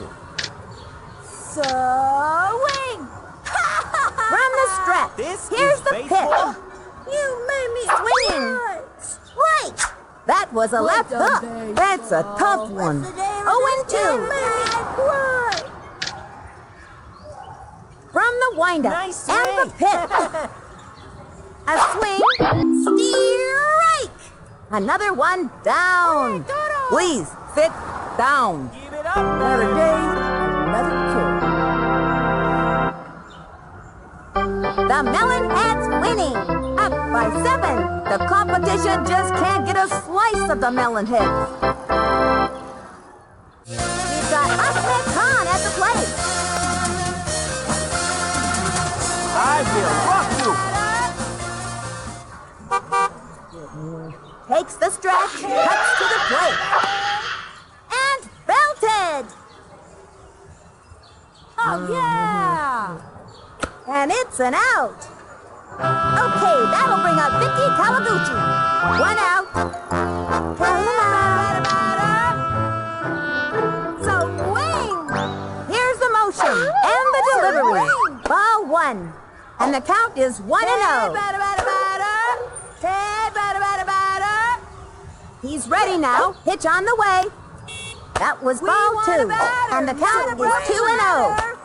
B: Swing.
A: From the stretch.
D: This
A: Here's
D: is
A: the
D: baseball.
A: pitch.
B: You made me
A: Swinging. Strike. That was a left
C: the
A: hook.
C: baseball.
A: That's a tough one. 0-2. From the windup
D: Nice
A: and the
D: swing.
A: pitch. A swing. Strike. Another one down. Please sit down.
D: Give it up,
A: Another
D: batter
A: day,
D: dude.
A: another kid. The Melonheads winning, up by 7. The competition just can't get a slice of the Melonheads. We've got Ahmed Khan at the plate.
D: I will rock you.
A: Takes the stretch, cuts to the plate. And belted.
B: Oh, yeah.
A: And it's an out. Okay, that'll bring up Vicky Kawaguchi. 1 out. Swing. Here's the motion and the delivery. Ball 1. And the count is 1-0. He's ready now. Pitch on the way. That was ball 2. And the count is 2-0.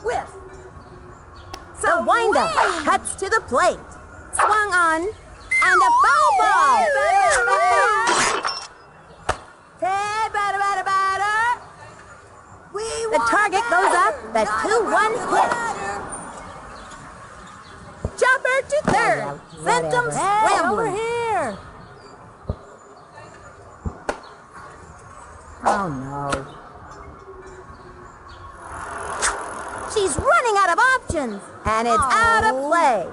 A: Whiff. The windup cuts to the plate. Swung on And a foul ball.
B: Hey, batter, batter, batter.
A: The target goes up. The 2-1 hit. Chopper to third. Sent him
B: Hey, over
A: scrambling.
B: here.
A: Oh, no. She's running out of options, and it's out of play.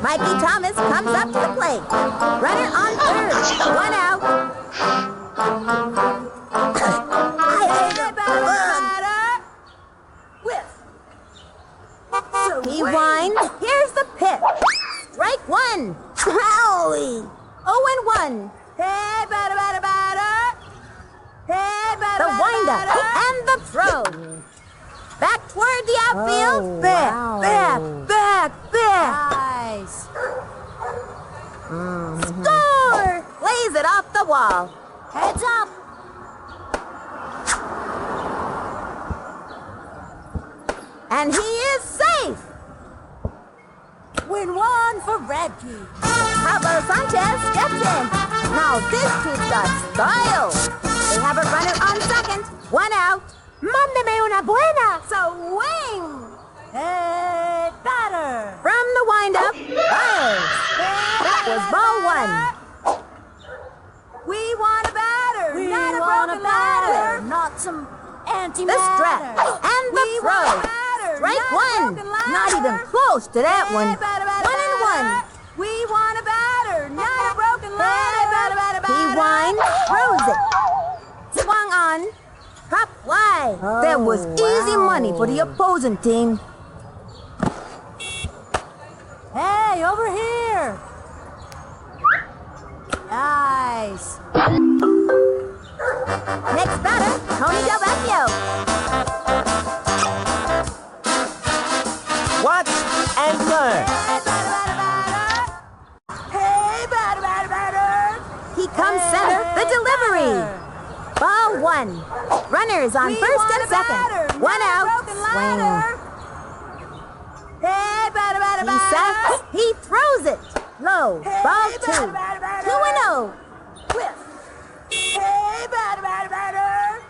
A: Mikey Thomas comes up to the plate. Runner on third. 1 out.
B: Hey, batter, batter. Whiff.
A: He winds. Here's the pitch. Strike 1. Howie. 0-1.
B: Hey, batter, batter, batter. Hey, batter,
A: The
B: batter,
A: windup
B: batter.
A: and the throw. Back toward the outfield. Back.
B: Nice.
A: Score! Lays it off the wall.
B: Heads up.
A: And he is safe.
B: Win one for Radke.
A: Pablo Sanchez steps in. Now this kid's got style. They have a runner on second. 1 out. Mándeme una buena.
B: Swing. Hey, batter.
A: From the windup. Fires. That was ball 1.
B: We want a batter,
C: We
B: not a
C: want a
B: broken
C: batter,
B: ladder.
C: not some
A: The
C: antimatter.
A: stretch and the
B: We
A: throw.
B: want a batter,
A: Strike
B: not a
A: 1.
B: broken ladder.
A: Not even close to that
B: Hey,
A: one.
B: batter, batter,
A: 1-1.
B: batter. We want a batter, not a broken ladder.
A: Hey, batter, batter, batter. He winds, throws it. Swung on. Pop fly. That was easy money for the opposing team.
B: Hey, over here. Nice.
A: Next batter, Tony Del Vecchio.
D: Watch and learn.
B: Hey, batter, batter, batter. Hey, batter, batter, batter.
A: He comes center, the delivery. Ball 1. Runners on
B: We
A: first
B: want
A: and
B: a batter,
A: second. 1
B: not a
A: out.
B: broken
A: Swing.
B: ladder. Hey, batter, batter,
A: He
B: batter.
A: sets. He throws it. Low.
B: Hey,
A: Ball
B: batter,
A: 2.
B: batter, batter.
A: 2-0.
B: Whiff. Hey, batter, batter, batter.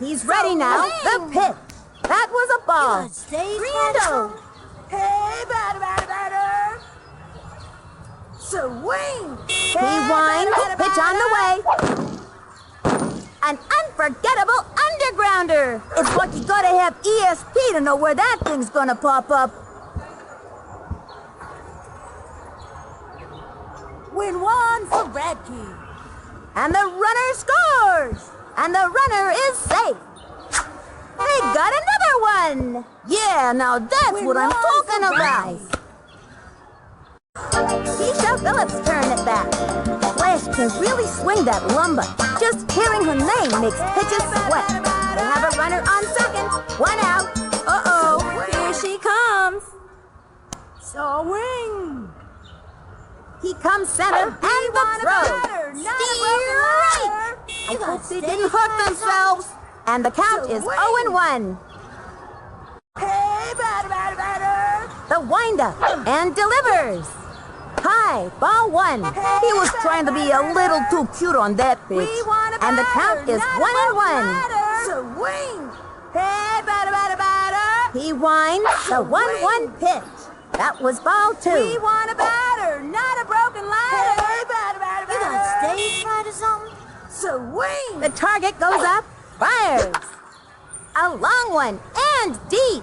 A: He's ready now. The pitch. That was a ball.
C: Good, stay
A: 3-0.
B: Hey, batter, batter, batter. Swing.
A: He winds. Pitch on the way. An unforgettable undergrounder. It's what you gotta have ESP to know where that thing's gonna pop up.
B: Win one for Radke.
A: And the runner scores. And the runner is safe. They got another one. Yeah, now that's
B: Win
A: what I'm
B: one
A: talking
B: for
A: about. Keisha Phillips turned it back. Flash can really swing that lumber. Just hearing her name makes pitches sweat. They have a runner on second. 1 out. Uh-oh. Here she comes.
B: Swing.
A: He comes center and the
B: want a
A: throw.
B: batter, not a
A: Steer
B: broken
A: right.
B: ladder.
A: I hope they didn't hurt themselves. And the count is
B: Swing.
A: 0-1.
B: Hey, batter, batter, batter.
A: The windup and delivers. High, ball 1. He was trying to be a little too cute on that pitch.
B: We want a
A: And the
B: batter,
A: count is
B: not a
A: 1-1.
B: broken ladder. Swing. Hey, batter, batter, batter.
A: He winds the 1-1 pitch. That was ball 2.
B: We want a batter, not a broken ladder. Hey, batter, batter,
C: You
B: batter.
C: got stage fright or something?
B: Swing.
A: The target goes up, fires. A long one and deep.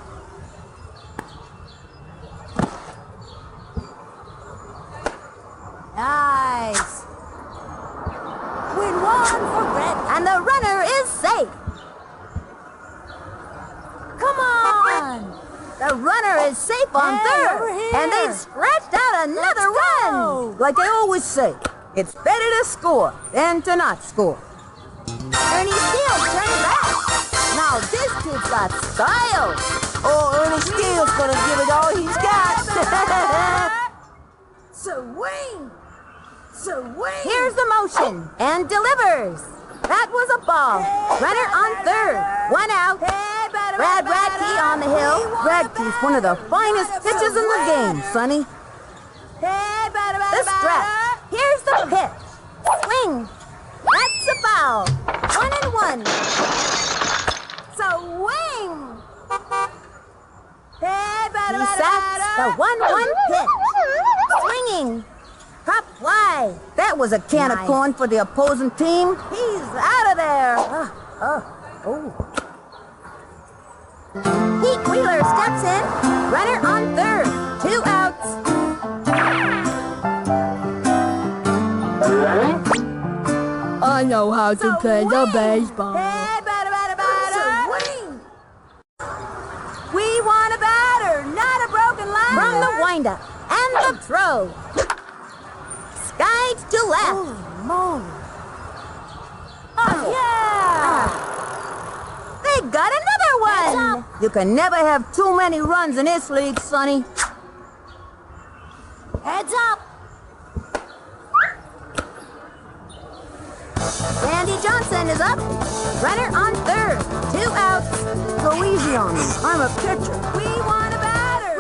B: Nice. Win one for Radke.
A: And the runner is safe.
B: Come on.
A: The runner is safe on
B: Hey,
A: third.
B: over here.
A: And they've scratched out another
B: Let's go.
A: run. Like they always say, it's better to score than to not score. Ernie Steele turned back. Now this kid's got style.
D: Oh, Ernie Steele's gonna give it all he's got.
B: Swing. Swing.
A: Here's the motion and delivers. That was a ball. Runner on third. One out. Radke on the hill. Radke's one of the finest pitchers in the game, Sonny. The stretch. Here's the pitch. Swing. That's a foul. 1-1. Swing. He sets the 1-1 pitch. Swinging. Pop fly. That was a can of corn for the opposing team. He's out of there. Pete Wheeler steps in. Runner on third. 2 outs.
C: I know how to play the baseball.
B: Swing. We want a batter, not a broken ladder.
A: From the windup and the throw. Skies to left.
B: Yeah.
A: They got another one. You can never have too many runs in this league, Sonny.
B: Heads up.
A: Randy Johnson is up. Runner on third. 2 outs. Go easy on me. I'm a pitcher.
B: We want a batter,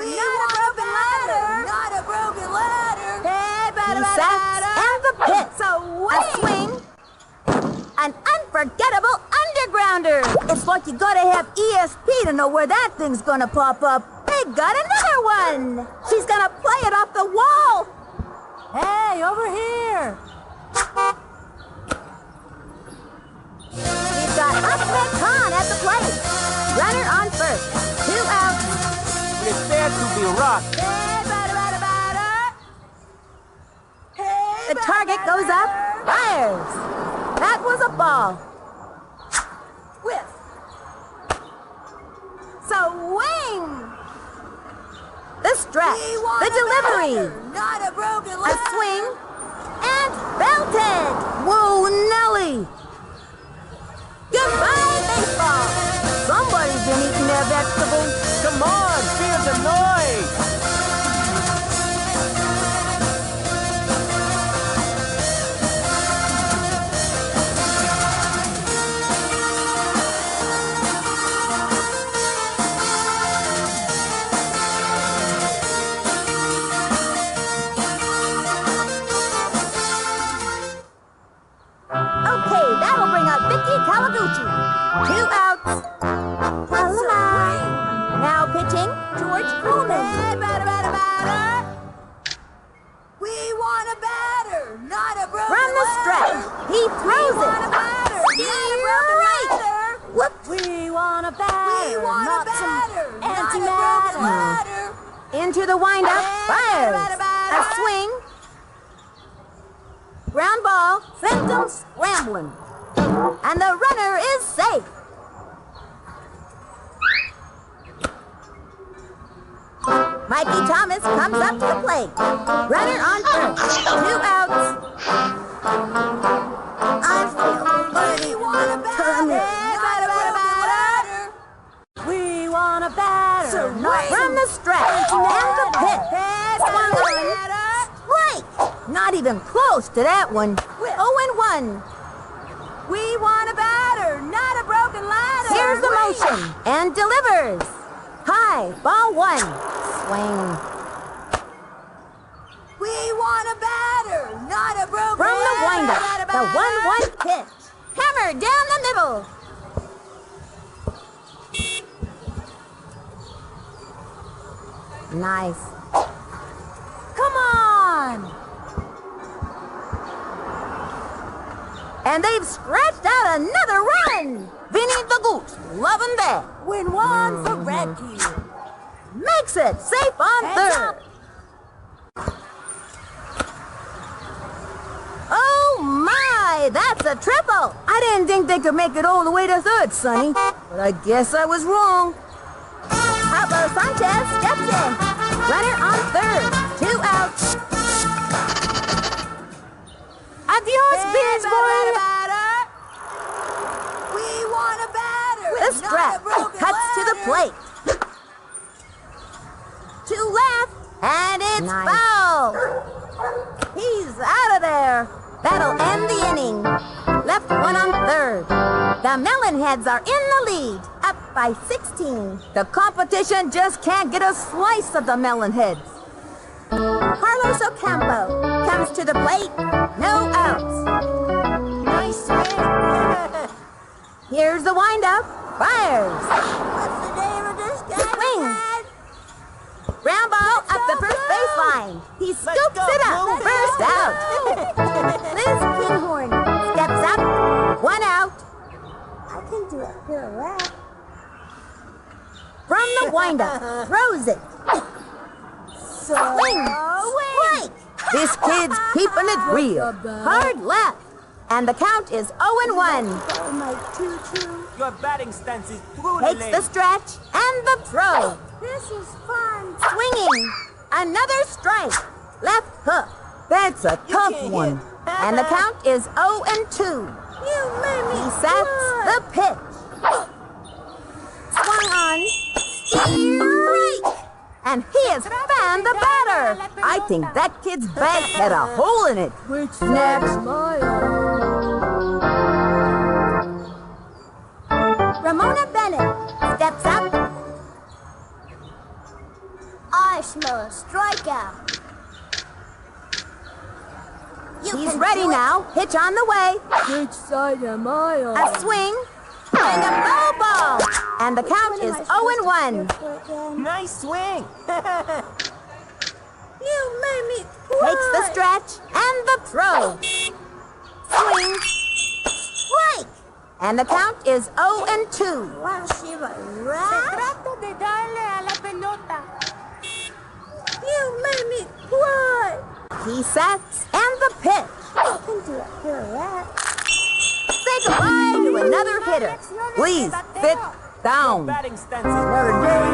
B: not a broken ladder. Hey, batter,
A: He sets and the pitch. A swing. An unforgettable undergrounder. It's like you gotta have ESP to know where that thing's gonna pop up. They got another one. She's gonna play it off the wall.
B: Hey, over here.
A: We've got Ahmed Khan at the plate. Runner on first. 2 outs.
D: Prepare to be rocked.
B: Hey, batter. Hey,
A: The target goes up. Fires. That was a ball.
B: Whiff. Swing.
A: The stretch. The delivery.
B: Not a broken
A: A
B: ladder.
A: swing. And belted. Whoa, Nelly. Goodbye, baseball. Somebody's been eating their vegetables.
D: Come on, feel the noise.
A: Okay, that'll bring up Vicky Kawaguchi. 2 outs. Now pitching, George Coleman.
B: Hey, batter. We want a batter, not a broken
A: From the stretch, he throws
B: We want a
A: it.
B: batter, not a broken
A: Right.
B: ladder.
A: Whoops.
B: We want a batter, not some antimatter.
A: Into the windup,
B: Hey,
A: fires.
B: batter.
A: A swing. Ground ball, sent him scrambling. And the runner is safe. Mikey Thomas comes up to the plate. Runner on first. 2 outs. I feel
B: We want a batter, not a broken ladder. We want a batter, not
A: from the stretch and the pitch. Swung on. Strike. Not even close to that one. 0-1.
B: We want a batter, not a broken ladder.
A: Here's the motion and delivers. High, ball 1. Swing.
B: We want a batter, not a broken
A: From the
B: ladder.
A: windup, the 1-1 pitch. Hammer down the middle. Nice.
B: Come on.
A: And they've scratched out another run. Vinny the Goose, loving that.
B: Win one for Radke.
A: Makes it safe on
B: Heads
A: third.
B: up.
A: Oh my, that's a triple. I didn't think they could make it all the way to third, Sonny. But I guess I was wrong. Pablo Sanchez steps in. Runner on third. 2 outs. Adios, baseball.
B: We want a batter.
A: The strap cuts to the plate. To left, and it's foul. He's out of there. That'll end the inning. Left one on third. The Melonheads are in the lead, up by 16. The competition just can't get a slice of the Melonheads. Carlos Ocampo comes to the plate, no outs.
B: Nice swing.
A: Here's the windup, fires.
B: What's the name of this guy?
A: Swing. Ground ball up the first baseline. He scoops it up, first out. Liz Kinghorn steps up, one out.
B: I can do a pirouette.
A: From the windup, throws it. Swing! Strike! This kid's keeping it real. Hard left. And the count is 0-1.
B: Oh, my choo-choo.
D: Your batting stance is truly
A: Takes
D: lame.
A: the stretch and the throw.
B: This is fun.
A: Swinging. Another strike. Left hook. That's a tough one. And the count is 0-2.
B: You made me
A: He sets the pitch. Swung on. Strike! And he has found the batter. I think that kid's bat had a hole in it.
C: Which
A: Next. Ramona Bennett steps up.
B: I smell a strikeout.
A: He's ready now. Pitch on the way.
C: Which side am I
A: A
C: on?
A: swing. And a foul ball. And the count is 0-1.
D: Nice swing.
B: You made me
A: Takes the stretch and the throw. Swing. Strike. And the count is 0-2.
B: Want to see my rat? You made me cry.
A: He sets and the pitch.
B: I can do a pirouette.
A: Say goodbye to another hitter. Please sit down.
D: Batting stance is
A: Another day,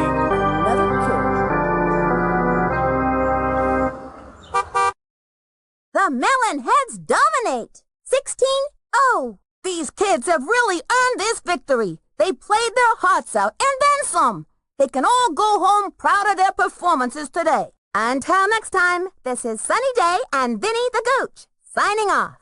A: another kid. The Melonheads dominate. 16-0. These kids have really earned this victory. They played their hearts out and then some. They can all go home proud of their performances today. Until next time, this is Sunny Day and Vinny the Gooch signing off.